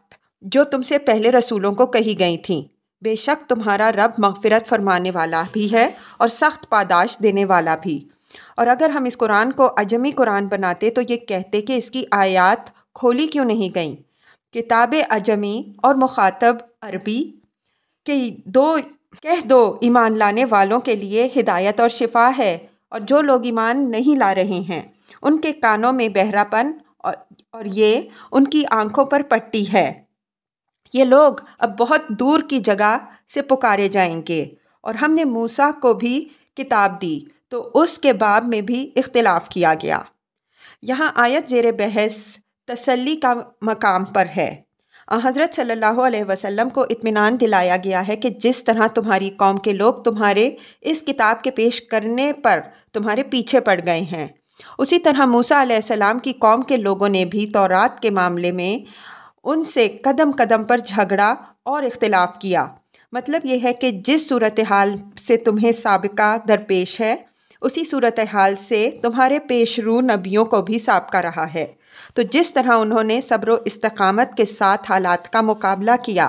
[SPEAKER 1] جو تم سے پہلے رسولوں کو کہی گئی تھیں، بے شک تمہارا رب مغفرت فرمانے والا بھی ہے اور سخت پاداش دینے والا بھی۔ اور اگر ہم اس قرآن کو عجمی قرآن بناتے تو یہ کہتے کہ اس کی آیات کھولی کیوں نہیں گئیں۔ کتاب عجمی اور مخاطب عربی کہ کہہ دو ایمان لانے والوں کے لیے ہدایت اور شفا ہے، اور جو لوگ ایمان نہیں لا رہے ہیں ان کے کانوں میں بہرا پن اور یہ ان کی آنکھوں پر پٹی ہے۔ یہ لوگ اب بہت دور کی جگہ سے پکارے جائیں گے۔ اور ہم نے موسیٰ کو بھی کتاب دی تو اس کے باب میں بھی اختلاف کیا گیا۔ یہاں آیت زیر بحث تسلی کا مقام پر ہے۔ حضرت صلی اللہ علیہ وسلم کو اطمینان دلایا گیا ہے کہ جس طرح تمہاری قوم کے لوگ تمہارے اس کتاب کے پیش کرنے پر تمہارے پیچھے پڑ گئے ہیں، اسی طرح موسیٰ علیہ السلام کی قوم کے لوگوں نے بھی تورات کے معاملے میں ان سے قدم قدم پر جھگڑا اور اختلاف کیا۔ مطلب یہ ہے کہ جس صورتحال سے تمہیں سابقہ درپیش ہے، اسی صورتحال سے تمہارے پیش رو نبیوں کو بھی سابقہ رہا ہے۔ تو جس طرح انہوں نے صبر و استقامت کے ساتھ حالات کا مقابلہ کیا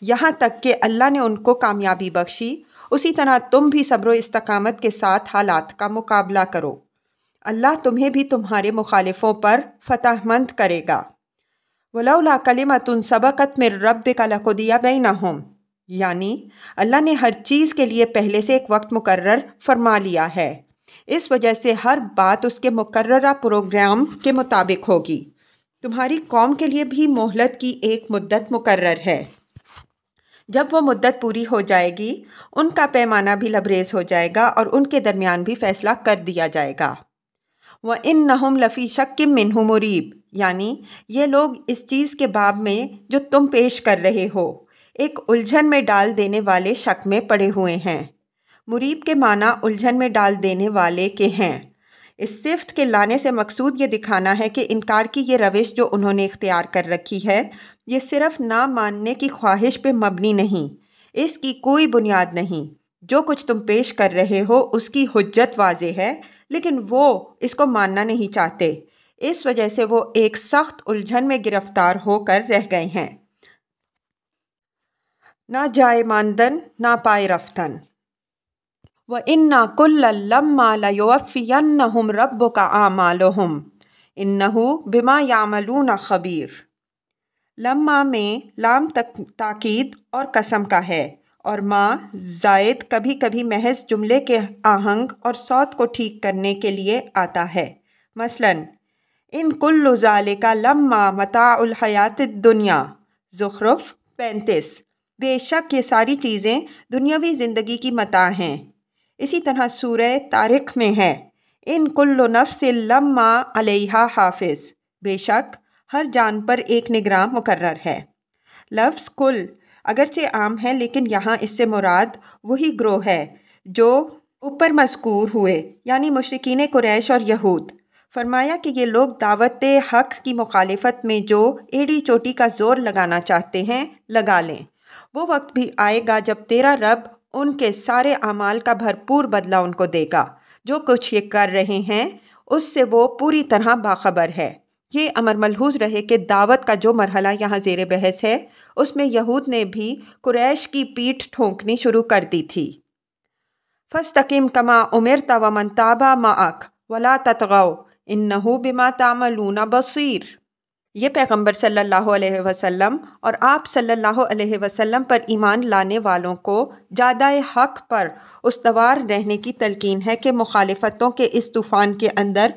[SPEAKER 1] یہاں تک کہ اللہ نے ان کو کامیابی بخشی، اسی طرح تم بھی صبر و استقامت کے ساتھ حالات کا مقابلہ کرو، اللہ تمہیں بھی تمہارے مخالفوں پر فتح مند کرے گا۔ وَلَوْلَا كَلِمَةٌ سَبَقَتْ مِنْ رَبِّكَ لَقُضِيَ بَيْنَهُمْ، یعنی اللہ نے ہر چیز کے لیے پہلے سے ایک وقت مقرر فرما لیا ہے، اس وجہ سے ہر بات اس کے مقررہ پروگرام کے مطابق ہوگی۔ تمہاری قوم کے لیے بھی مہلت کی ایک مدت مقرر ہے، جب وہ مدت پوری ہو جائے گی ان کا پیمانہ بھی لبریز ہو جائے گا اور ان کے درمیان بھی فیصلہ کر دیا جائے گا۔ وَإِنَّهُمْ لَفِي شَكٍّ مِّنْهُ مُرِيبٍ، یعنی یہ لوگ اس چیز کے باب میں جو تم پیش کر رہے ہو ایک الجھن میں ڈال دینے والے شک میں پڑے ہوئے ہیں۔ مریب کے معنی الجھن میں ڈال دینے والے کے ہیں۔ اس صفت کے لانے سے مقصود یہ دکھانا ہے کہ انکار کی یہ روش جو انہوں نے اختیار کر رکھی ہے یہ صرف نہ ماننے کی خواہش پہ مبنی نہیں، اس کی کوئی بنیاد نہیں۔ جو کچھ تم پیش کر رہے ہو اس کی حجت واضح ہے، لیکن وہ اس کو ماننا نہیں چاہتے، اس وجہ سے وہ ایک سخت الجھن میں گرفتار ہو کر رہ گئے ہیں۔ نہ جائے ماندن نہ پائے رفتن۔ وَإِنَّا كُلًّا لَمَّا لَيُوَفِّيَنَّهُمْ رَبُّكَ أَعْمَالَهُمْ إِنَّهُ بِمَا يَعْمَلُونَ خَبِيرٌ۔ لما میں لام تاکید اور قسم کا ہے، اور ما زائد کبھی کبھی محض جملے کے آہنگ اور صوت کو ٹھیک کرنے کے لیے آتا ہے۔ مثلاً ان کل ذالک لما متاع الحیات الدنیا، زخرف 35۔ بے شک یہ ساری چیزیں دنیاوی زندگی کی متاع ہیں۔ اسی طرح سورہ طارق میں ہے، ان کل نفس لما علیہا حافظ، بے شک ہر جان پر ایک نگراں مقرر ہے۔ لفظ کل اگرچہ عام ہے، لیکن یہاں اس سے مراد وہی گروہ ہے جو اوپر مذکور ہوئے، یعنی مشرکین قریش اور یہود۔ فرمایا کہ یہ لوگ دعوت حق کی مخالفت میں جو ایڑی چوٹی کا زور لگانا چاہتے ہیں لگا لیں۔ وہ وقت بھی آئے گا جب تیرا رب ان کے سارے اعمال کا بھرپور بدلہ ان کو دے گا۔ جو کچھ یہ کر رہے ہیں اس سے وہ پوری طرح باخبر ہے۔ یہ امر ملحوظ رہے کہ دعوت کا جو مرحلہ یہاں زیر بحث ہے اس میں یہود نے بھی قریش کی پیٹھ ٹھونکنی شروع کر دی تھی۔ فَاسْتَقِمْ كَمَا أُمِرْتَ وَمَنْ تَابَ مَعَكَ وَلَا تَطْغَوْا إِنَّهُ بِمَا تَعْمَلُونَ بَصِيرٌ۔ یہ پیغمبر صلی اللہ علیہ وسلم اور آپ صلی اللہ علیہ وسلم پر ایمان لانے والوں کو جادہ حق پر استوار رہنے کی تلقین ہے کہ مخالفتوں کے اس طوفان کے اندر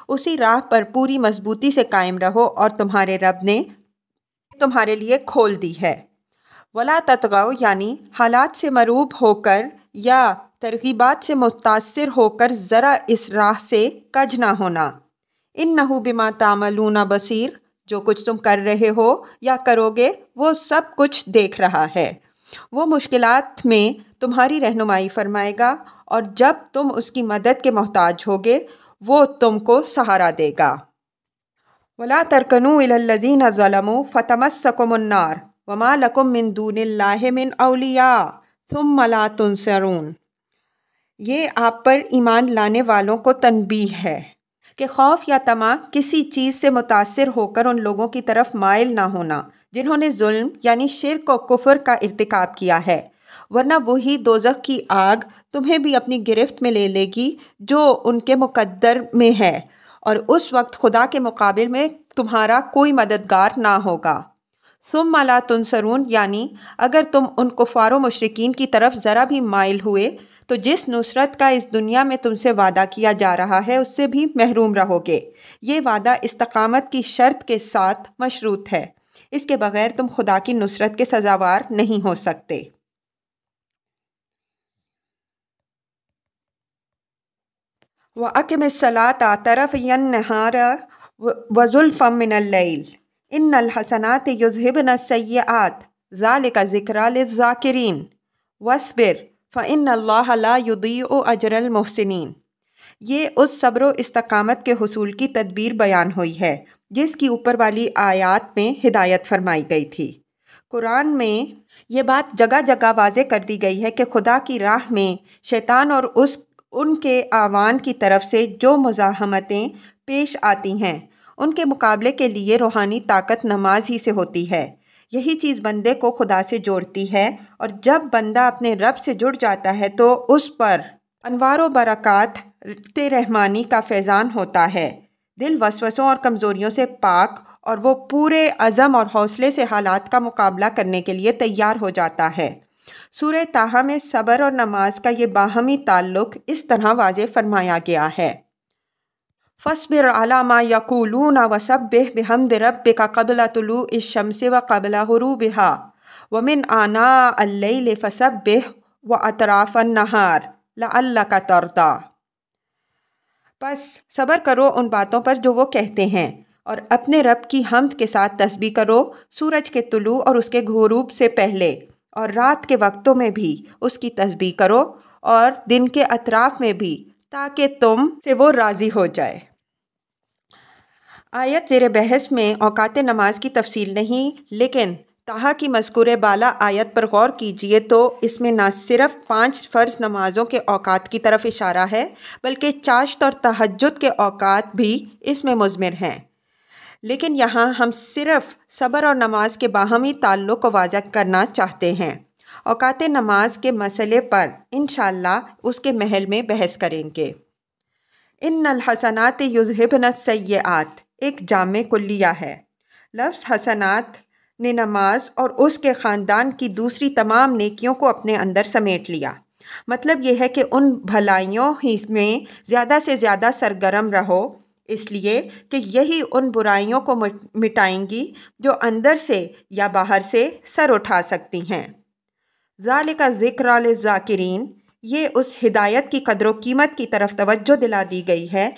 [SPEAKER 1] اسی راہ پر پوری مضبوطی سے قائم رہو اور تمہارے رب نے تمہارے لیے کھول دی ہے۔ ولا تطغوا یعنی حالات سے مرعوب ہو کر یا ترغیبات سے متاثر ہو کر ذرا اس راہ سے کج نہ ہونا۔ انہ بما تعملون بصیر، جو کچھ تم کر رہے ہو یا کرو گے وہ سب کچھ دیکھ رہا ہے۔ وہ مشکلات میں تمہاری رہنمائی فرمائے گا، اور جب تم اس کی مدد کے محتاج ہوگے وہ تم کو سہارا دے گا۔ وَلَا تَرْكَنُوا إِلَى الَّذِينَ ظَلَمُوا فَتَمَسَّكُمُ النَّارُ وَمَا لَكُم مِّن دُونِ اللَّهِ مِنْ أَوْلِيَاءَ ثُمَّ لَا تُنصَرُونَ۔ یہ آپ پر ایمان لانے والوں کو تنبیہ ہے کہ خوف یا طمع کسی چیز سے متاثر ہو کر ان لوگوں کی طرف مائل نہ ہونا جنہوں نے ظلم یعنی شرک و کفر کا ارتکاب کیا ہے، ورنہ وہی دوزخ کی آگ تمہیں بھی اپنی گرفت میں لے لے گی جو ان کے مقدر میں ہے، اور اس وقت خدا کے مقابل میں تمہارا کوئی مددگار نہ ہوگا۔ ثم لا تنصرون یعنی اگر تم ان کفار و مشرکین کی طرف ذرا بھی مائل ہوئے تو جس نصرت کا اس دنیا میں تم سے وعدہ کیا جا رہا ہے اس سے بھی محروم رہو گے۔ یہ وعدہ استقامت کی شرط کے ساتھ مشروط ہے، اس کے بغیر تم خدا کی نصرت کے سزاوار نہیں ہو سکتے۔ وَأَقِمِ الصَّلَاةَ طَرَفَيِ النَّهَارِ وَزُلْفًا مِّنَ اللَّيْلِ إِنَّ الْحَسَنَاتِ يُذْهِبْنَ السَّيِّئَاتِ ذَلِكَ ذِكْرَىٰ لِلذَّاكِرِينَ وَاصْبِرْ فَإِنَّ اللَّهَ لَا يُضِيعُ أَجْرَ الْمُحْسِنِينَ۔ یہ اس صبر و استقامت کے حصول کی تدبیر بیان ہوئی ہے جس کی اوپر والی آیات میں ہدایت فرمائی گئی تھی۔ قرآن میں یہ بات جگہ جگہ واضح کر دی گئی ہے کہ خدا کی راہ میں شیطان اور ان کے اعوان کی طرف سے جو مزاحمتیں پیش آتی ہیں ان کے مقابلے کے لیے روحانی طاقت نماز ہی سے ہوتی ہے۔ یہی چیز بندے کو خدا سے جوڑتی ہے، اور جب بندہ اپنے رب سے جڑ جاتا ہے تو اس پر انوار و برکات رحمانی کا فیضان ہوتا ہے، دل وسوسوں اور کمزوریوں سے پاک، اور وہ پورے عزم اور حوصلے سے حالات کا مقابلہ کرنے کے لیے تیار ہو جاتا ہے۔ سورہ طٰہٰ میں صبر اور نماز کا یہ باہمی تعلق اس طرح واضح فرمایا گیا ہے۔ فَاصْبِرْ عَلَىٰ مَا يَقُولُونَ وَسَبِّحْ بِحَمْدِ رَبِّكَ قَبْلَ طُلُوعِ الشَّمْسِ وَقَبْلَ غُرُوبِهَا وَمِنْ آنَاءِ اللَّيْلِ فَسَبِّحْ وَأَطْرَافَ النَّهَارِ لَعَلَّكَ تَرْضَىٰ۔ پس صبر کرو ان باتوں پر جو وہ کہتے ہیں، اور اپنے رب کی حمد کے ساتھ تسبیح کرو سورج کے طلوع اور اس کے غروب سے پہلے، اور رات کے وقتوں میں بھی اس کی تسبیح کرو اور دن کے اطراف میں بھی، تاکہ تم سے وہ راضی ہو جائے۔ آیت زیر بحث میں اوقات نماز کی تفصیل نہیں، لیکن طٰہٰ کی مذکورہ بالا آیت پر غور کیجئے تو اس میں نہ صرف 5 فرض نمازوں کے اوقات کی طرف اشارہ ہے بلکہ چاشت اور تہجد کے اوقات بھی اس میں مضمر ہیں۔ لیکن یہاں ہم صرف صبر اور نماز کے باہمی تعلق کو واضح کرنا چاہتے ہیں۔ اوقات نماز کے مسئلے پر انشاءاللہ اس کے محل میں بحث کریں گے۔ ان الحسنات یذہبن السیئات ایک جامع کلیہ ہے۔ لفظ حسنات نے نماز اور اس کے خاندان کی دوسری تمام نیکیوں کو اپنے اندر سمیٹ لیا۔ مطلب یہ ہے کہ ان بھلائیوں ہی میں زیادہ سے زیادہ سرگرم رہو، اس لیے کہ یہی ان برائیوں کو مٹائیں گی جو اندر سے یا باہر سے سر اٹھا سکتی ہیں۔ ذالک ذکریٰ للذاکرین، یہ اس ہدایت کی قدر و قیمت کی طرف توجہ دلا دی گئی ہے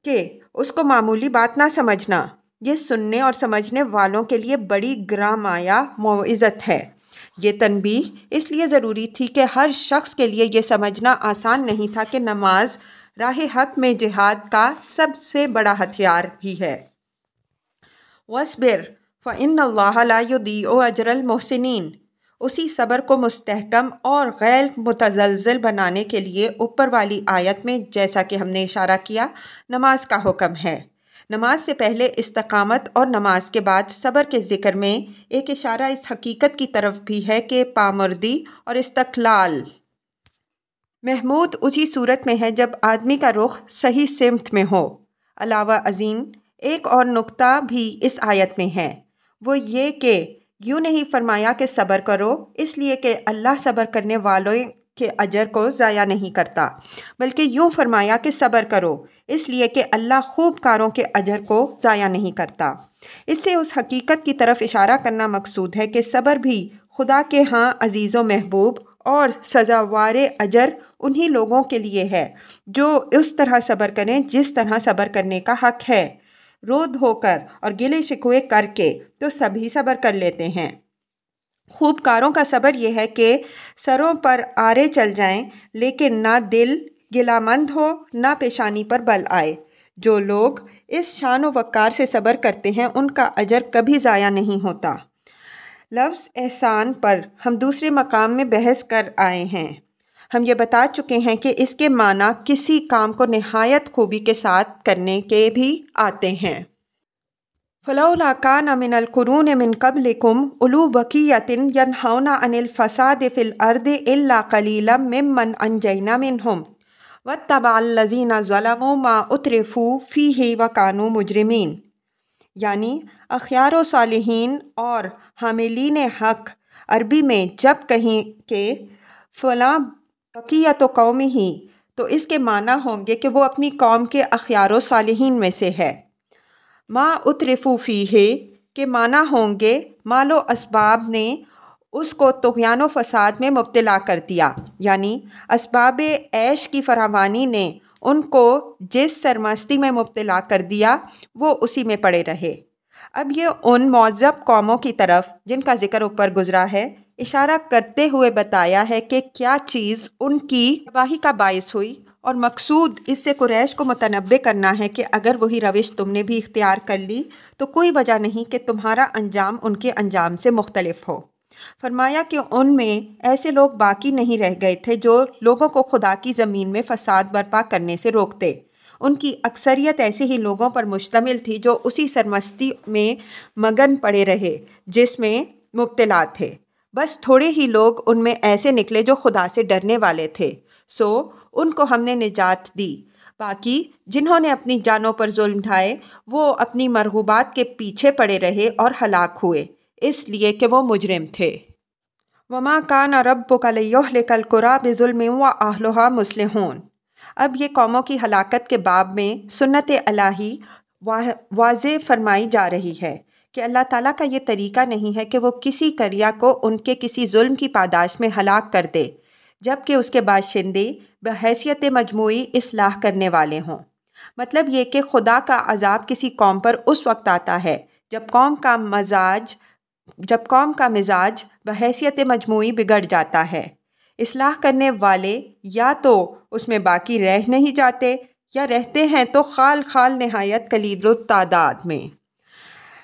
[SPEAKER 1] کہ اس کو معمولی بات نہ سمجھنا، یہ سننے اور سمجھنے والوں کے لیے بڑی گراں مایہ موعظت ہے۔ یہ تنبیہ اس لیے ضروری تھی کہ ہر شخص کے لیے یہ سمجھنا آسان نہیں تھا کہ نماز راہ حق میں جہاد کا سب سے بڑا ہتھیار بھی ہے۔ وَاصْبِرْ فَإِنَّ اللَّهَ لَا يُضِيعُ أَجْرَ الْمُحْسِنِينَ، اسی صبر کو مستحکم اور غیر متزلزل بنانے کے لیے اوپر والی آیت میں جیسا کہ ہم نے اشارہ کیا نماز کا حکم ہے۔ نماز سے پہلے استقامت اور نماز کے بعد صبر کے ذکر میں ایک اشارہ اس حقیقت کی طرف بھی ہے کہ پامردی اور استقلال محمود اسی صورت میں ہے جب آدمی کا رخ صحیح سمت میں ہو۔ علاوہ ازیں ایک اور نکتہ بھی اس آیت میں ہے، وہ یہ کہ یوں نہیں فرمایا کہ صبر کرو اس لیے کہ اللہ صبر کرنے والوں کے اجر کو ضائع نہیں کرتا، بلکہ یوں فرمایا کہ صبر کرو اس لیے کہ اللہ خوب کاروں کے اجر کو ضائع نہیں کرتا۔ اس سے اس حقیقت کی طرف اشارہ کرنا مقصود ہے کہ صبر بھی خدا کے ہاں عزیز و محبوب اور سزاوار اجر انہی لوگوں کے لیے ہے جو اس طرح صبر کریں جس طرح صبر کرنے کا حق ہے۔ رو دھو کر اور گلے شکوے کر کے تو سبھی صبر کر لیتے ہیں۔ خوب کاروں کا صبر یہ ہے کہ سروں پر آرے چل جائیں لیکن نہ دل گلہ مند ہو نہ پیشانی پر بل آئے۔ جو لوگ اس شان و وقار سے صبر کرتے ہیں ان کا اجر کبھی ضائع نہیں ہوتا۔ لفظ احسان پر ہم دوسرے مقام میں بحث کر آئے ہیں۔ ہم یہ بتا چکے ہیں کہ اس کے معنی کسی کام کو نہایت خوبی کے ساتھ کرنے کے بھی آتے ہیں۔ فَلَوْلَا كَانَ مِنَ الْقُرُونِ مِنْ قَبْلِكُمْ أُولُو بَقِيَّةٍ يَنْهَوْنَ عَنِ الْفَسَادِ فِي الْأَرْضِ إِلَّا قَلِيلًا مِّمَّنْ أَنْجَيْنَا مِنْهُمْ وَاتَّبَعَ الَّذِينَ ظَلَمُوا مَا أُتْرِفُوا فِيهِ وَكَانُوا مُجْرِمِينَ، یعنی اخیار و صالحین اور حاملین حق عربی میں جب کہیں کہ فلاں بقیت قومہ تو اس کے معنی ہوں گے کہ وہ اپنی قوم کے اخیار و صالحین میں سے ہے۔ ما اترفوا فیہ کے معنی ہوں گے مال و اسباب نے اس کو طغیان و فساد میں مبتلا کر دیا، یعنی اسباب عیش کی فراوانی نے ان کو جس سرمستی میں مبتلا کر دیا وہ اسی میں پڑے رہے۔ اب یہ ان معذب قوموں کی طرف جن کا ذکر اوپر گزرا ہے اشارہ کرتے ہوئے بتایا ہے کہ کیا چیز ان کی تباہی کا باعث ہوئی، اور مقصود اس سے قریش کو متنبہ کرنا ہے کہ اگر وہی روش تم نے بھی اختیار کر لی تو کوئی وجہ نہیں کہ تمہارا انجام ان کے انجام سے مختلف ہو۔ فرمایا کہ ان میں ایسے لوگ باقی نہیں رہ گئے تھے جو لوگوں کو خدا کی زمین میں فساد برپا کرنے سے روکتے۔ ان کی اکثریت ایسے ہی لوگوں پر مشتمل تھی جو اسی سرمستی میں مگن پڑے رہے جس میں مبتلا تھے۔ بس تھوڑے ہی لوگ ان میں ایسے نکلے جو خدا سے ڈرنے والے تھے، سو ان کو ہم نے نجات دی۔ باقی جنہوں نے اپنی جانوں پر ظلم ڈھائے وہ اپنی مرغوبات کے پیچھے پڑے رہے اور ہلاک ہوئے اس لیے کہ وہ مجرم تھے۔ وَمَا كَانَ رَبُّكَ لِيُهْلِكَ الْقُرَىٰ بِظُلْمٍ وَأَهْلُهَا مُصْلِحُونَ۔ اب یہ قوموں کی ہلاکت کے باب میں سنت الہی واضح فرمائی جا رہی ہے کہ اللہ تعالیٰ کا یہ طریقہ نہیں ہے کہ وہ کسی قریہ کو ان کے کسی ظلم کی پاداش میں ہلاک کر دے جبکہ اس کے باشندے بحیثیت مجموعی اصلاح کرنے والے ہوں۔ مطلب یہ کہ خدا کا عذاب کسی قوم پر اس وقت آتا ہے جب قوم کا مزاج بحیثیت مجموعی بگڑ جاتا ہے۔ اصلاح کرنے والے یا تو اس میں باقی رہ نہیں جاتے یا رہتے ہیں تو خال خال نہایت قلیل التعداد میں۔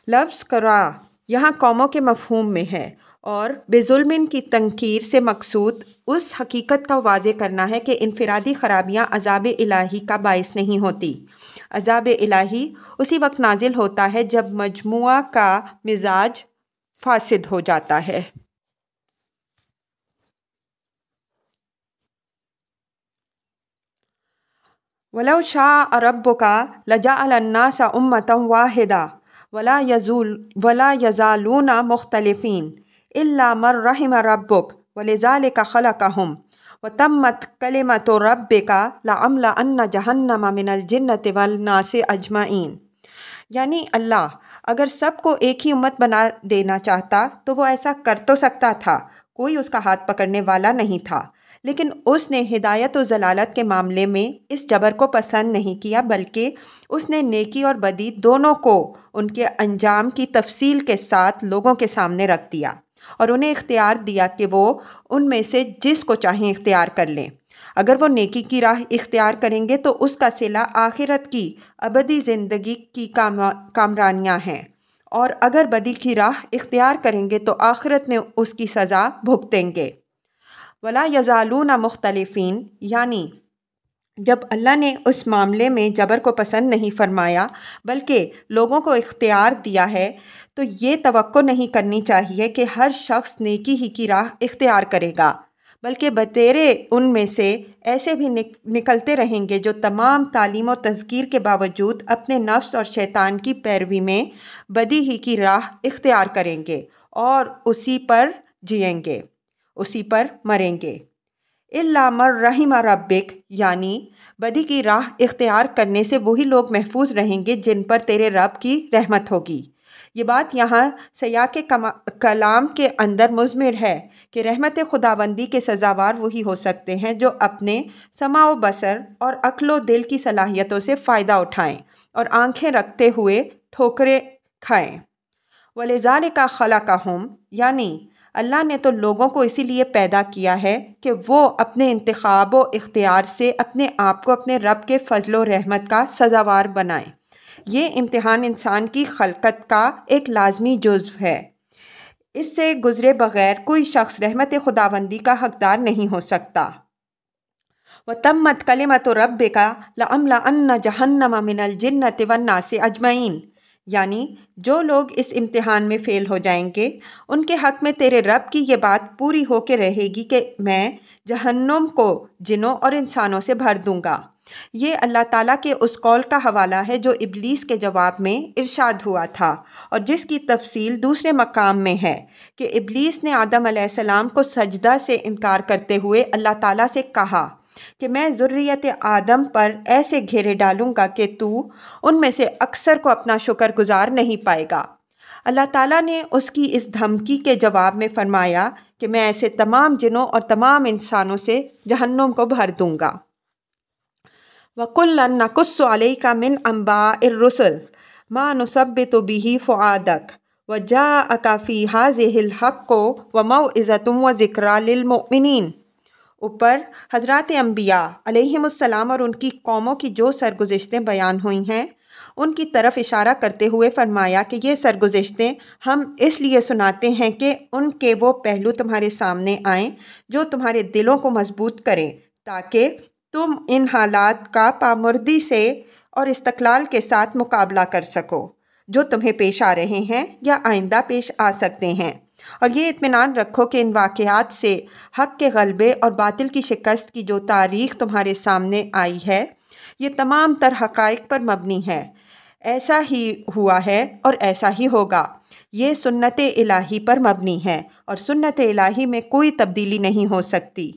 [SPEAKER 1] لفظ قرا یہاں قوموں کے مفہوم میں ہے اور بے ظلم کی تنکیر سے مقصود اس حقیقت کا واضح کرنا ہے کہ انفرادی خرابیاں عذاب الہی کا باعث نہیں ہوتی۔ عذاب الہی اسی وقت نازل ہوتا ہے جب مجموعہ کا مزاج فاسد ہو جاتا ہے۔ وَلَوْ شَاءَ رَبُّكَ لَجَعَلَ النَّاسَ أُمَّةً وَاحِدَةً ولا یزالون مختلفین الا من رحم ربک ولذالک خلقہم وتمت کلمۃ ربک لأملأن جہنم من الجنۃ والناس اجمعین۔ یعنی اللہ اگر سب کو ایک ہی امت بنا دینا چاہتا تو وہ ایسا کر تو سکتا تھا، کوئی اس کا ہاتھ پکڑنے والا نہیں تھا، لیکن اس نے ہدایت و ضلالت کے معاملے میں اس جبر کو پسند نہیں کیا، بلکہ اس نے نیکی اور بدی دونوں کو ان کے انجام کی تفصیل کے ساتھ لوگوں کے سامنے رکھ دیا اور انہیں اختیار دیا کہ وہ ان میں سے جس کو چاہیں اختیار کر لیں۔ اگر وہ نیکی کی راہ اختیار کریں گے تو اس کا صلہ آخرت کی ابدی زندگی کی کامرانیاں ہیں، اور اگر بدی کی راہ اختیار کریں گے تو آخرت میں اس کی سزا بھگتیں گے۔ ولا یزالون مختلفین، یعنی جب اللہ نے اس معاملے میں جبر کو پسند نہیں فرمایا بلکہ لوگوں کو اختیار دیا ہے، تو یہ توقع نہیں کرنی چاہیے کہ ہر شخص نیکی ہی کی راہ اختیار کرے گا، بلکہ بتیرے ان میں سے ایسے بھی نکلتے رہیں گے جو تمام تعلیم و تذکیر کے باوجود اپنے نفس اور شیطان کی پیروی میں بدی ہی کی راہ اختیار کریں گے اور اسی پر جئیں گے، اسی پر مریں گے۔ الا من رحم ربک، یعنی بدی کی راہ اختیار کرنے سے وہی لوگ محفوظ رہیں گے جن پر تیرے رب کی رحمت ہوگی۔ یہ بات یہاں سیاق کلام کے اندر مضمر ہے کہ رحمت خداوندی کے سزاوار وہی ہو سکتے ہیں جو اپنے سمع و بصر اور عقل و دل کی صلاحیتوں سے فائدہ اٹھائیں اور آنکھیں رکھتے ہوئے ٹھوکریں کھائیں۔ وَلِذَالِكَ خَلَقَهُمْ، یعنی اللہ نے تو لوگوں کو اسی لیے پیدا کیا ہے کہ وہ اپنے انتخاب و اختیار سے اپنے آپ کو اپنے رب کے فضل و رحمت کا سزاوار بنائیں۔ یہ امتحان انسان کی خلقت کا ایک لازمی جزو ہے، اس سے گزرے بغیر کوئی شخص رحمت خداوندی کا حقدار نہیں ہو سکتا۔ وَتَمَّتْ كَلِمَةُ رَبِّكَ لَأَمْلَأَنَّ جَهَنَّمَ مِنَ الْجِنَّةِ وَالنَّاسِ أَجْمَعِينَ، یعنی جو لوگ اس امتحان میں فیل ہو جائیں گے ان کے حق میں تیرے رب کی یہ بات پوری ہو کے رہے گی کہ میں جہنم کو جنوں اور انسانوں سے بھر دوں گا۔ یہ اللہ تعالیٰ کے اس قول کا حوالہ ہے جو ابلیس کے جواب میں ارشاد ہوا تھا، اور جس کی تفصیل دوسرے مقام میں ہے کہ ابلیس نے آدم علیہ السلام کو سجدہ سے انکار کرتے ہوئے اللہ تعالیٰ سے کہا کہ میں ذریت آدم پر ایسے گھیرے ڈالوں گا کہ تو ان میں سے اکثر کو اپنا شکر گزار نہیں پائے گا۔ اللہ تعالیٰ نے اس کی اس دھمکی کے جواب میں فرمایا کہ میں ایسے تمام جنوں اور تمام انسانوں سے جہنم کو بھر دوں گا۔ وَكُلًّا نَقُصُّ عَلَيْكَ مِنْ أَنْبَاءِ الرُّسُلِ مَا نُثَبِّتُ بِهِ فُؤَادَكَ وَجَاءَكَ فِي هَٰذِهِ الْحَقُّ وَمَوْعِظَةٌ وَذِكْرَىٰ لِلْمُؤْمِنِينَ۔ اوپر حضرات انبیاء علیہم السلام اور ان کی قوموں کی جو سرگزشتیں بیان ہوئی ہیں ان کی طرف اشارہ کرتے ہوئے فرمایا کہ یہ سرگزشتیں ہم اس لیے سناتے ہیں کہ ان کے وہ پہلو تمہارے سامنے آئیں جو تمہارے دلوں کو مضبوط کریں، تاکہ تم ان حالات کا پامردی سے اور استقلال کے ساتھ مقابلہ کر سکو جو تمہیں پیش آ رہے ہیں یا آئندہ پیش آ سکتے ہیں، اور یہ اطمینان رکھو کہ ان واقعات سے حق کے غلبے اور باطل کی شکست کی جو تاریخ تمہارے سامنے آئی ہے یہ تمام تر حقائق پر مبنی ہے، ایسا ہی ہوا ہے اور ایسا ہی ہوگا، یہ سنت الہی پر مبنی ہے اور سنت الہی میں کوئی تبدیلی نہیں ہو سکتی۔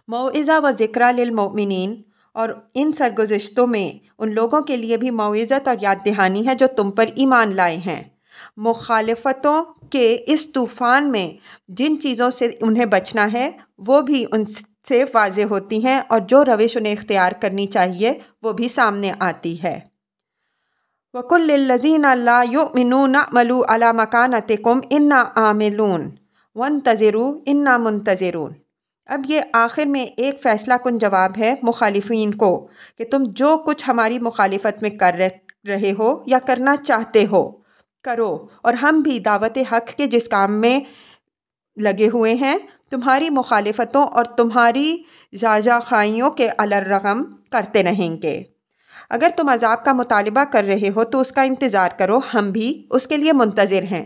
[SPEAKER 1] موعظہ و ذکریٰ للمؤمنین، اور ان سرگزشتوں میں ان لوگوں کے لیے بھی موعظت اور یاد دہانی ہے جو تم پر ایمان لائے ہیں۔ مخالفتوں کے اس طوفان میں جن چیزوں سے انہیں بچنا ہے وہ بھی ان سے واضح ہوتی ہیں، اور جو روش انہیں اختیار کرنی چاہیے وہ بھی سامنے آتی ہے۔ وَقُلْ لِلَّذِينَ لَا يُؤْمِنُونَ اعْمَلُوا عَلَىٰ مَكَانَتِكُمْ إِنَّا عَامِلُونَ وَانتَظِرُوا إِنَّا مُنتَظِرُونَ۔ اب یہ آخر میں ایک فیصلہ کن جواب ہے مخالفین کو کہ تم جو کچھ ہماری مخالفت میں کر رہے ہو یا کرنا چاہتے ہو کرو، اور ہم بھی دعوت حق کے جس کام میں لگے ہوئے ہیں تمہاری مخالفتوں اور تمہاری جاجا خائیوں کے الرغم کرتے رہیں گے۔ اگر تم عذاب کا مطالبہ کر رہے ہو تو اس کا انتظار کرو، ہم بھی اس کے لیے منتظر ہیں،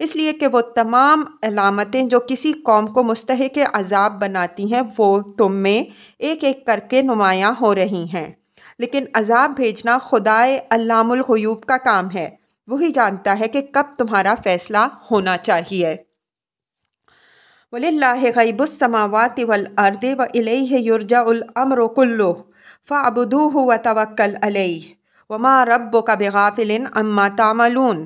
[SPEAKER 1] اس لیے کہ وہ تمام علامتیں جو کسی قوم کو مستحق عذاب بناتی ہیں وہ تم میں ایک ایک کر کے نمایاں ہو رہی ہیں، لیکن عذاب بھیجنا خدائے علام الغیوب کا کام ہے، وہی جانتا ہے کہ کب تمہارا فیصلہ ہونا چاہیے۔ وَلِلَّهِ غَيْبُ السَّمَاوَاتِ وَالْأَرْضِ وَإِلَيْهِ يُرْجَعُ الْأَمْرُ كُلُّهُ فَاعْبُدُوهُ وَتَوَكَّلْ عَلَيْهِ وَمَا رَبُّكَ بِغَافِلٍ عَمَّا تَعْمَلُونَ۔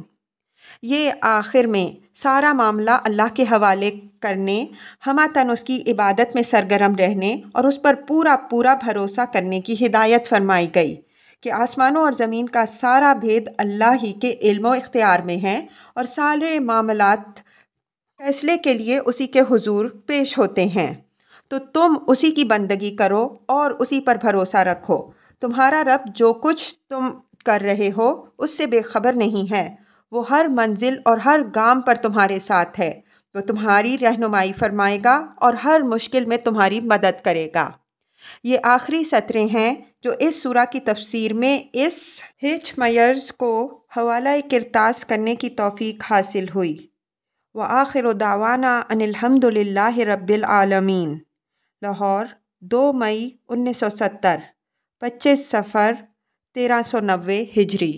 [SPEAKER 1] یہ آخر میں سارا معاملہ اللہ کے حوالے کرنے، ہمہ اس کی عبادت میں سرگرم رہنے اور اس پر پورا بھروسہ کرنے کی ہدایت فرمائی گئی کہ آسمانوں اور زمین کا سارا بھید اللہ ہی کے علم و اختیار میں ہے اور سارے معاملات فیصلے کے لیے اسی کے حضور پیش ہوتے ہیں۔ تو تم اسی کی بندگی کرو اور اسی پر بھروسہ رکھو۔ تمہارا رب جو کچھ تم کر رہے ہو اس سے بے خبر نہیں ہے۔ وہ ہر منزل اور ہر گام پر تمہارے ساتھ ہے۔ وہ تمہاری رہنمائی فرمائے گا اور ہر مشکل میں تمہاری مدد کرے گا۔ یہ آخری سطریں ہیں جو اس سورہ کی تفسیر میں اس ہچ میئرز کو حوالہ کرتاس کرنے کی توفیق حاصل ہوئی۔ وآخر دعوانا ان الحمد للہ رب العالمین۔ لاہور، 2 مئی 1970، 25 صفر 1390 ہجری۔